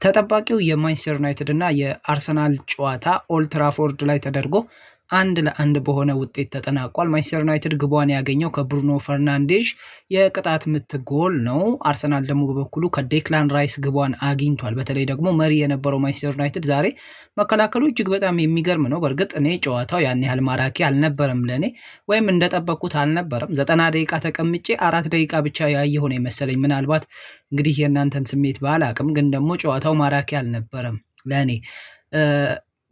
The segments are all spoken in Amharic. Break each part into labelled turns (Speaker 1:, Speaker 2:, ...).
Speaker 1: ተጠባቂው የማንቸስተር ዩናይትድ እና የአርሰናል ጨዋታ ኦልድ ትራፎርድ ላይ ተደርጎ 1-1 በሆነ ውጤት ተጠናቋል። ማንቸስተር ዩናይትድ ግቧን ያገኘው ከብሩኖ ፈርናንዴዝ የቅጣት ምት ጎል ነው። አርሰናል ደግሞ በበኩሉ ከዴክላን ራይስ ግቧን አግኝቷል። በተለይ ደግሞ መሪ የነበረው ማንቸስተር ዩናይትድ ዛሬ መከላከሉ እጅግ በጣም የሚገርም ነው። በእርግጥ እኔ ጨዋታው ያን ያህል ማራኪ አልነበረም፣ ለእኔ ወይም እንደጠበቅኩት አልነበረም። 90 ደቂቃ ተቀምጬ 4 ደቂቃ ብቻ ያየሁ ነው የመሰለኝ። ምናልባት እንግዲህ የእናንተን ስሜት ባላቅም፣ ግን ደግሞ ጨዋታው ማራኪ አልነበረም ለእኔ።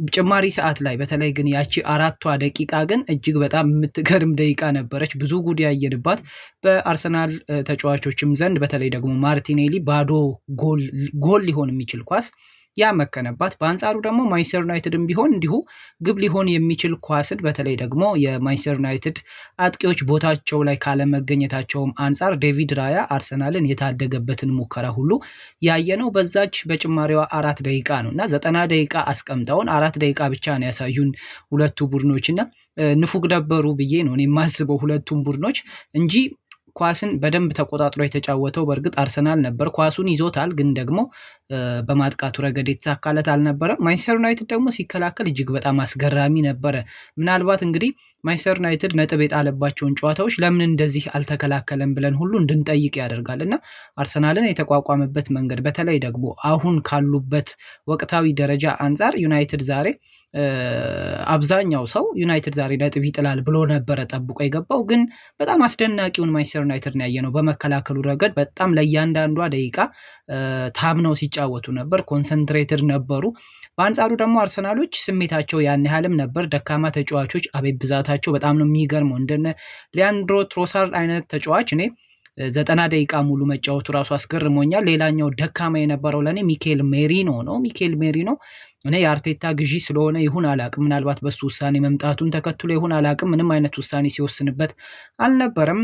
Speaker 1: ጭማሪ ሰዓት ላይ በተለይ ግን ያቺ 4 ደቂቃ ግን እጅግ በጣም የምትገርም ደቂቃ ነበረች። ብዙ ጉድ ያየንባት በአርሰናል ተጫዋቾችም ዘንድ በተለይ ደግሞ ማርቲኔሊ ባዶ ጎል ሊሆን የሚችል ኳስ ያመከነባት። በአንጻሩ ደግሞ ማንቸስተር ዩናይትድም ቢሆን እንዲሁ ግብ ሊሆን የሚችል ኳስን በተለይ ደግሞ የማንቸስተር ዩናይትድ አጥቂዎች ቦታቸው ላይ ካለመገኘታቸውም አንጻር ዴቪድ ራያ አርሰናልን የታደገበትን ሙከራ ሁሉ ያየነው በዛች በጭማሪዋ 4 ደቂቃ ነው እና 90 ደቂቃ አስቀምጠውን 4 ደቂቃ ብቻ ነው ያሳዩን ሁለቱ ቡድኖች እና ንፉግ ነበሩ ብዬ ነው የማስበው ሁለቱም ቡድኖች እንጂ ኳስን በደንብ ተቆጣጥሮ የተጫወተው በእርግጥ አርሰናል ነበር። ኳሱን ይዞታል፣ ግን ደግሞ በማጥቃቱ ረገድ የተሳካለት አልነበረም። ማንቸስተር ዩናይትድ ደግሞ ሲከላከል እጅግ በጣም አስገራሚ ነበረ። ምናልባት እንግዲህ ማንቸስተር ዩናይትድ ነጥብ የጣለባቸውን ጨዋታዎች ለምን እንደዚህ አልተከላከለም ብለን ሁሉ እንድንጠይቅ ያደርጋል እና አርሰናልን የተቋቋመበት መንገድ በተለይ ደግሞ አሁን ካሉበት ወቅታዊ ደረጃ አንጻር ዩናይትድ ዛሬ አብዛኛው ሰው ዩናይትድ ዛሬ ነጥብ ይጥላል ብሎ ነበረ ጠብቆ የገባው፣ ግን በጣም አስደናቂውን ማንቸስተር ዩናይትድ ነው ያየነው። በመከላከሉ ረገድ በጣም ለእያንዳንዷ ደቂቃ ታምነው ሲጫወቱ ነበር፣ ኮንሰንትሬትድ ነበሩ። በአንጻሩ ደግሞ አርሰናሎች ስሜታቸው ያን ያህልም ነበር። ደካማ ተጫዋቾች አቤት ብዛታቸው በጣም ነው የሚገርመው። እንደነ ሊያንድሮ ትሮሳርድ አይነት ተጫዋች እኔ 90 ደቂቃ ሙሉ መጫወቱ ራሱ አስገርሞኛል። ሌላኛው ደካማ የነበረው ለእኔ ሚኬል ሜሪኖ ነው። ሚኬል ሜሪኖ እኔ የአርቴታ ግዢ ስለሆነ ይሁን አላቅም፣ ምናልባት በሱ ውሳኔ መምጣቱን ተከትሎ ይሁን አላቅም፣ ምንም አይነት ውሳኔ ሲወስንበት አልነበረም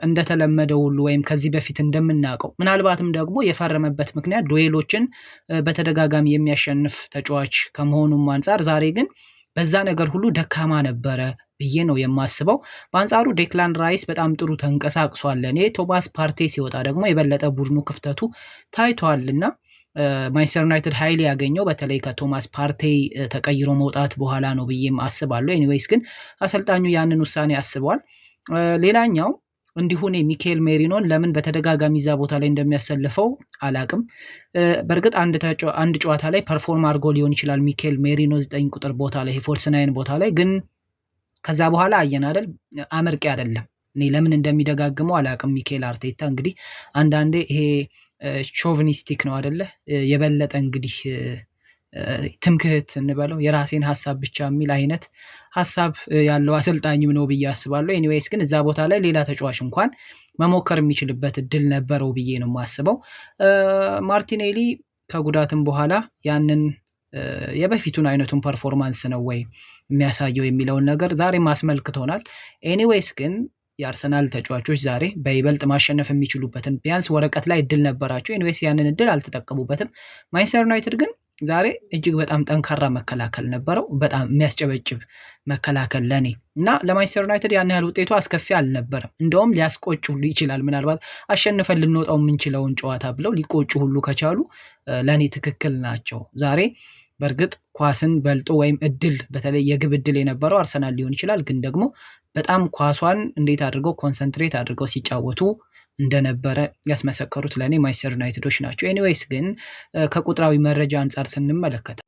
Speaker 1: እንደተለመደው ሁሉ ወይም ከዚህ በፊት እንደምናውቀው። ምናልባትም ደግሞ የፈረመበት ምክንያት ዱዌሎችን በተደጋጋሚ የሚያሸንፍ ተጫዋች ከመሆኑም አንጻር ዛሬ ግን በዛ ነገር ሁሉ ደካማ ነበረ ብዬ ነው የማስበው። በአንጻሩ ዴክላን ራይስ በጣም ጥሩ ተንቀሳቅሷል። እኔ ቶማስ ፓርቴ ሲወጣ ደግሞ የበለጠ ቡድኑ ክፍተቱ ታይቷልና ማንቸስተር ዩናይትድ ኃይል ያገኘው በተለይ ከቶማስ ፓርቴ ተቀይሮ መውጣት በኋላ ነው ብዬም አስባለሁ። ኤኒዌይስ ግን አሰልጣኙ ያንን ውሳኔ አስበዋል። ሌላኛው እንዲሁ እኔ ሚኬል ሜሪኖን ለምን በተደጋጋሚ እዛ ቦታ ላይ እንደሚያሰልፈው አላቅም። በእርግጥ አንድ ጨዋታ ላይ ፐርፎርም አድርጎ ሊሆን ይችላል ሚኬል ሜሪኖ 9 ቁጥር ቦታ ላይ ፎልስ 9 ቦታ ላይ፣ ግን ከዛ በኋላ አየን አይደል አመርቂ አይደለም። እኔ ለምን እንደሚደጋግመው አላቅም። ሚኬል አርቴታ እንግዲህ አንዳንዴ ይሄ ሾቪኒስቲክ ነው አይደለ? የበለጠ እንግዲህ ትምክህት እንበለው የራሴን ሀሳብ ብቻ የሚል አይነት ሀሳብ ያለው አሰልጣኝም ነው ብዬ አስባለሁ። ኤኒዌይስ ግን እዛ ቦታ ላይ ሌላ ተጫዋች እንኳን መሞከር የሚችልበት እድል ነበረው ብዬ ነው የማስበው። ማርቲኔሊ ከጉዳትም በኋላ ያንን የበፊቱን አይነቱን ፐርፎርማንስ ነው ወይ የሚያሳየው የሚለውን ነገር ዛሬም አስመልክቶናል። ኤኒዌይስ ግን የአርሰናል ተጫዋቾች ዛሬ በይበልጥ ማሸነፍ የሚችሉበትን ቢያንስ ወረቀት ላይ እድል ነበራቸው። ኤኒዌይስ ያንን እድል አልተጠቀሙበትም። ማንቸስተር ዩናይትድ ግን ዛሬ እጅግ በጣም ጠንካራ መከላከል ነበረው። በጣም የሚያስጨበጭብ መከላከል ለኔ እና ለማንቸስተር ዩናይትድ ያን ያህል ውጤቱ አስከፊ አልነበረም። እንደውም ሊያስቆጭ ሁሉ ይችላል። ምናልባት አሸንፈን ልንወጣው የምንችለውን ጨዋታ ብለው ሊቆጩ ሁሉ ከቻሉ ለኔ ትክክል ናቸው። ዛሬ በእርግጥ ኳስን በልጦ ወይም እድል በተለይ የግብ እድል የነበረው አርሰናል ሊሆን ይችላል፣ ግን ደግሞ በጣም ኳሷን እንዴት አድርገው ኮንሰንትሬት አድርገው ሲጫወቱ እንደነበረ ያስመሰከሩት ለእኔ ማንቸስተር ዩናይትዶች ናቸው። ኤኒዌይስ ግን ከቁጥራዊ መረጃ አንጻር ስንመለከት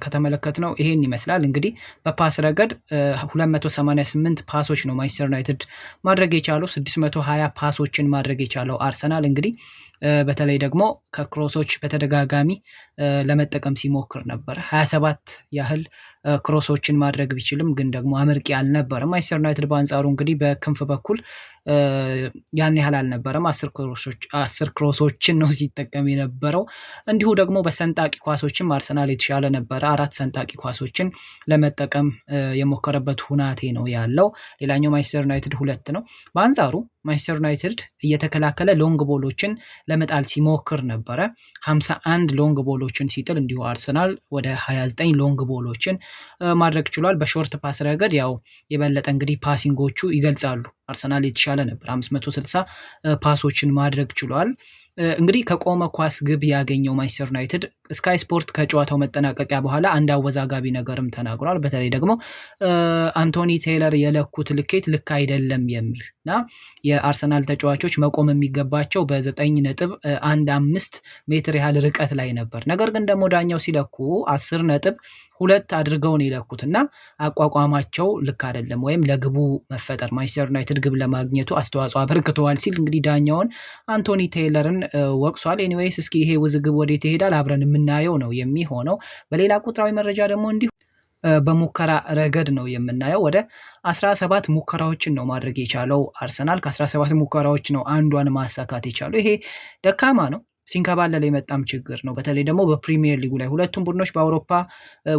Speaker 1: ከተመለከት ነው ይሄን ይመስላል። እንግዲህ በፓስ ረገድ 288 ፓሶች ነው ማንቸስተር ዩናይትድ ማድረግ የቻለው፣ 620 ፓሶችን ማድረግ የቻለው አርሰናል እንግዲህ በተለይ ደግሞ ከክሮሶች በተደጋጋሚ ለመጠቀም ሲሞክር ነበር። 27 ያህል ክሮሶችን ማድረግ ቢችልም ግን ደግሞ አመርቂ አልነበረም። ማንቸስተር ዩናይትድ በአንጻሩ እንግዲህ በክንፍ በኩል ያን ያህል አልነበረም። 10 ክሮሶችን ነው ሲጠቀም የነበረው። እንዲሁ ደግሞ በሰንጣቂ ኳሶችም አርሰናል የተሻለ ነበረ። 4 ሰንጣቂ ኳሶችን ለመጠቀም የሞከረበት ሁናቴ ነው ያለው። ሌላኛው ማንቸስተር ዩናይትድ 2 ነው። በአንጻሩ ማንቸስተር ዩናይትድ እየተከላከለ ሎንግ ቦሎችን ለመጣል ሲሞክር ነበረ። 51 ሎንግ ቦሎችን ሲጥል እንዲሁ አርሰናል ወደ 29 ሎንግ ቦሎችን ማድረግ ችሏል። በሾርት ፓስ ረገድ ያው የበለጠ እንግዲህ ፓሲንጎቹ ይገልጻሉ። አርሰናል የተሻለ ነበር። 560 ፓሶችን ማድረግ ችሏል። እንግዲህ ከቆመ ኳስ ግብ ያገኘው ማንቸስተር ዩናይትድ ስካይ ስፖርት ከጨዋታው መጠናቀቂያ በኋላ አንድ አወዛጋቢ ነገርም ተናግሯል። በተለይ ደግሞ አንቶኒ ቴይለር የለኩት ልኬት ልክ አይደለም የሚል እና የአርሰናል ተጫዋቾች መቆም የሚገባቸው በ9.15 ሜትር ያህል ርቀት ላይ ነበር። ነገር ግን ደግሞ ዳኛው ሲለኩ 10.2 አድርገው ነው የለኩት እና አቋቋማቸው ልክ አይደለም ወይም ለግቡ መፈጠር ማንቸስተር ዩናይትድ ግብ ለማግኘቱ አስተዋጽኦ አበርክተዋል ሲል እንግዲህ ዳኛውን አንቶኒ ቴይለርን ወቅሷል። ኤኒዌይስ እስኪ ይሄ ውዝግብ ወዴት ይሄዳል አብረን የምናየው ነው የሚሆነው። በሌላ ቁጥራዊ መረጃ ደግሞ እንዲሁ በሙከራ ረገድ ነው የምናየው። ወደ 17 ሙከራዎችን ነው ማድረግ የቻለው አርሰናል። ከ17 ሙከራዎች ነው አንዷን ማሳካት የቻለው። ይሄ ደካማ ነው፣ ሲንከባለል የመጣም ችግር ነው። በተለይ ደግሞ በፕሪሚየር ሊጉ ላይ ሁለቱም ቡድኖች በአውሮፓ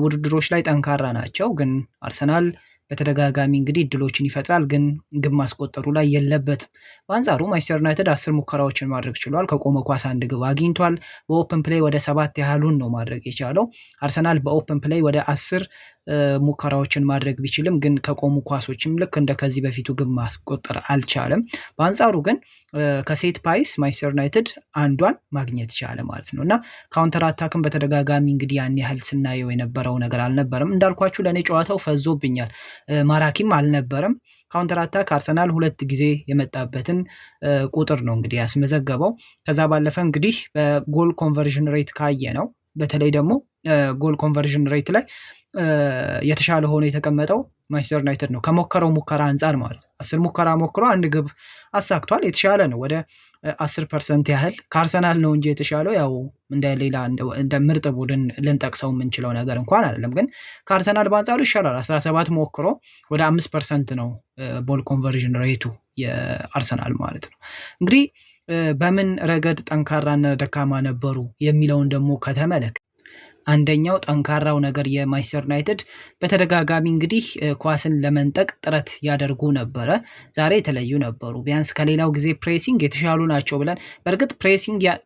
Speaker 1: ውድድሮች ላይ ጠንካራ ናቸው። ግን አርሰናል በተደጋጋሚ እንግዲህ እድሎችን ይፈጥራል፣ ግን ግብ ማስቆጠሩ ላይ የለበትም። በአንጻሩ ማንቸስተር ዩናይትድ 10 ሙከራዎችን ማድረግ ችሏል። ከቆመ ኳስ አንድ ግብ አግኝቷል። በኦፕን ፕሌይ ወደ 7 ያህሉን ነው ማድረግ የቻለው። አርሰናል በኦፕን ፕሌይ ወደ 10 ሙከራዎችን ማድረግ ቢችልም ግን ከቆሙ ኳሶችም ልክ እንደ ከዚህ በፊቱ ግብ ማስቆጠር አልቻለም። በአንጻሩ ግን ከሴት ፓይስ ማንቸስተር ዩናይትድ አንዷን ማግኘት ቻለ ማለት ነው እና ካውንተር አታክም በተደጋጋሚ እንግዲህ ያን ያህል ስናየው የነበረው ነገር አልነበረም። እንዳልኳችሁ ለእኔ ጨዋታው ፈዞብኛል፣ ማራኪም አልነበረም። ካውንተር አታክ አርሰናል 2 ጊዜ የመጣበትን ቁጥር ነው እንግዲህ ያስመዘገበው። ከዛ ባለፈ እንግዲህ በጎል ኮንቨርዥን ሬት ካየ ነው በተለይ ደግሞ ጎል ኮንቨርዥን ሬት ላይ የተሻለ ሆኖ የተቀመጠው ማንቸስተር ዩናይትድ ነው ከሞከረው ሙከራ አንጻር ማለት ነው። 10 ሙከራ ሞክሮ አንድ ግብ አሳክቷል። የተሻለ ነው፣ ወደ 10% ያህል ከአርሰናል ነው እንጂ የተሻለው ያው እንደ ምርጥ ቡድን ልንጠቅሰው የምንችለው ነገር እንኳን አይደለም። ግን ከአርሰናል በአንጻሩ ይሻላል። 17 ሞክሮ ወደ 5% ነው ቦል ኮንቨርዥን ሬቱ የአርሰናል ማለት ነው። እንግዲህ በምን ረገድ ጠንካራና ደካማ ነበሩ የሚለውን ደግሞ ከተመለከ አንደኛው ጠንካራው ነገር የማንቸስተር ዩናይትድ በተደጋጋሚ እንግዲህ ኳስን ለመንጠቅ ጥረት ያደርጉ ነበረ። ዛሬ የተለዩ ነበሩ። ቢያንስ ከሌላው ጊዜ ፕሬሲንግ የተሻሉ ናቸው ብለን በእርግጥ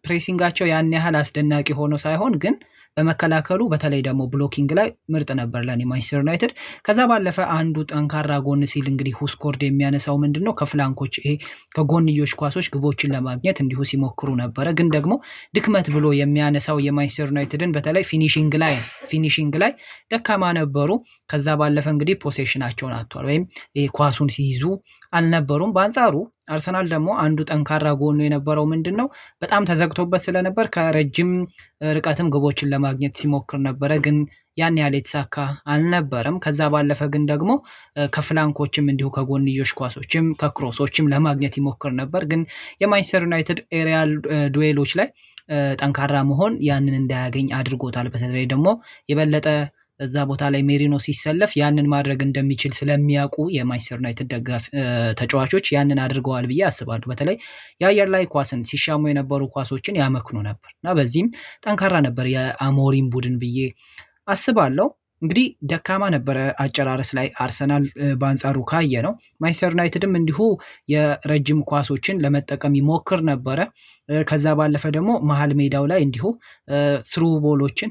Speaker 1: ፕሬሲንጋቸው ያን ያህል አስደናቂ ሆኖ ሳይሆን ግን በመከላከሉ በተለይ ደግሞ ብሎኪንግ ላይ ምርጥ ነበር ለኔ ማንቸስተር ዩናይትድ። ከዛ ባለፈ አንዱ ጠንካራ ጎን ሲል እንግዲህ ሁስኮርድ የሚያነሳው ምንድነው ከፍላንኮች ይሄ ከጎንዮሽ ኳሶች ግቦችን ለማግኘት እንዲሁ ሲሞክሩ ነበረ። ግን ደግሞ ድክመት ብሎ የሚያነሳው የማንቸስተር ዩናይትድን በተለይ ፊኒሺንግ ላይ ደካማ ነበሩ። ከዛ ባለፈ እንግዲህ ፖሴሽናቸውን አጥቷል ወይም ኳሱን ሲይዙ አልነበሩም። በአንጻሩ አርሰናል ደግሞ አንዱ ጠንካራ ጎኑ የነበረው ምንድነው በጣም ተዘግቶበት ስለነበር ከረጅም ርቀትም ግቦችን ለማግኘት ሲሞክር ነበረ፣ ግን ያን ያህል የተሳካ አልነበረም። ከዛ ባለፈ ግን ደግሞ ከፍላንኮችም እንዲሁ ከጎንዮሽ ኳሶችም ከክሮሶችም ለማግኘት ይሞክር ነበር። ግን የማንቸስተር ዩናይትድ ኤሪያል ዱዌሎች ላይ ጠንካራ መሆን ያንን እንዳያገኝ አድርጎታል። በተለይ ደግሞ የበለጠ እዛ ቦታ ላይ ሜሪኖ ሲሰለፍ ያንን ማድረግ እንደሚችል ስለሚያውቁ የማንቸስተር ዩናይትድ ደጋፊ ተጫዋቾች ያንን አድርገዋል ብዬ አስባለሁ። በተለይ የአየር ላይ ኳስን ሲሻሙ የነበሩ ኳሶችን ያመክኑ ነበር እና በዚህም ጠንካራ ነበር የአሞሪም ቡድን ብዬ አስባለሁ። እንግዲህ ደካማ ነበረ አጨራረስ ላይ አርሰናል በአንጻሩ ካየ ነው። ማንቸስተር ዩናይትድም እንዲሁ የረጅም ኳሶችን ለመጠቀም ይሞክር ነበረ። ከዛ ባለፈ ደግሞ መሀል ሜዳው ላይ እንዲሁ ስሩ ቦሎችን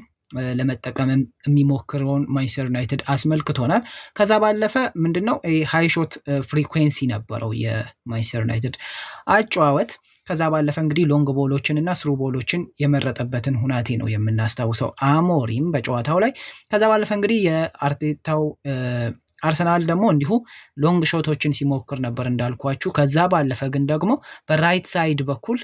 Speaker 1: ለመጠቀም የሚሞክረውን ማንቸስተር ዩናይትድ አስመልክቶናል። ከዛ ባለፈ ምንድነው ሃይ ሾት ፍሪኩዌንሲ ነበረው የማንቸስተር ዩናይትድ አጨዋወት። ከዛ ባለፈ እንግዲህ ሎንግ ቦሎችን እና ስሩ ቦሎችን የመረጠበትን ሁናቴ ነው የምናስታውሰው አሞሪም በጨዋታው ላይ። ከዛ ባለፈ እንግዲህ የአርቴታው አርሰናል ደግሞ እንዲሁ ሎንግ ሾቶችን ሲሞክር ነበር እንዳልኳችሁ። ከዛ ባለፈ ግን ደግሞ በራይት ሳይድ በኩል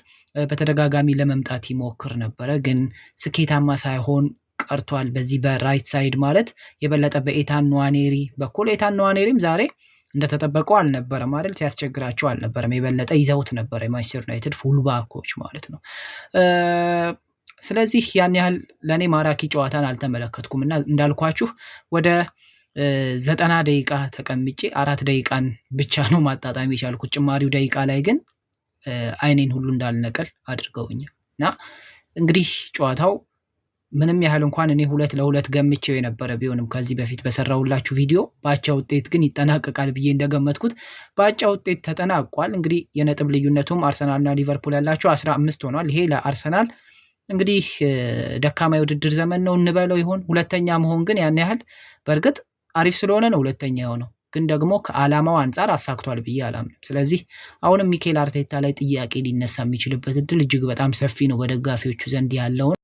Speaker 1: በተደጋጋሚ ለመምጣት ይሞክር ነበረ፣ ግን ስኬታማ ሳይሆን ቀርቷል። በዚህ በራይት ሳይድ ማለት የበለጠ በኤታን ንዋኔሪ በኩል ኤታን ንዋኔሪም ዛሬ እንደተጠበቀው አልነበረም አይደል? ሲያስቸግራቸው አልነበረም። የበለጠ ይዘውት ነበር የማንቸስተር ዩናይትድ ፉልባኮች ማለት ነው። ስለዚህ ያን ያህል ለእኔ ማራኪ ጨዋታን አልተመለከትኩም እና እንዳልኳችሁ ወደ 90 ደቂቃ ተቀምጬ 4 ደቂቃን ብቻ ነው ማጣጣም የቻልኩት። ጭማሪው ደቂቃ ላይ ግን አይኔን ሁሉ እንዳልነቀል አድርገውኛል እና እንግዲህ ጨዋታው ምንም ያህል እንኳን እኔ 2-2 ገምቼው የነበረ ቢሆንም ከዚህ በፊት በሰራውላችሁ ቪዲዮ በአቻ ውጤት ግን ይጠናቀቃል ብዬ እንደገመትኩት በአቻ ውጤት ተጠናቋል። እንግዲህ የነጥብ ልዩነቱም አርሰናልና ሊቨርፑል ያላቸው 15 ሆኗል። ይሄ ለአርሰናል እንግዲህ ደካማ የውድድር ዘመን ነው እንበለው ይሆን። ሁለተኛ መሆን ግን ያን ያህል በእርግጥ አሪፍ ስለሆነ ነው ሁለተኛ የሆነው። ግን ደግሞ ከዓላማው አንጻር አሳክቷል ብዬ አላምንም። ስለዚህ አሁንም ሚኬል አርቴታ ላይ ጥያቄ ሊነሳ የሚችልበት እድል እጅግ በጣም ሰፊ ነው በደጋፊዎቹ ዘንድ ያለውን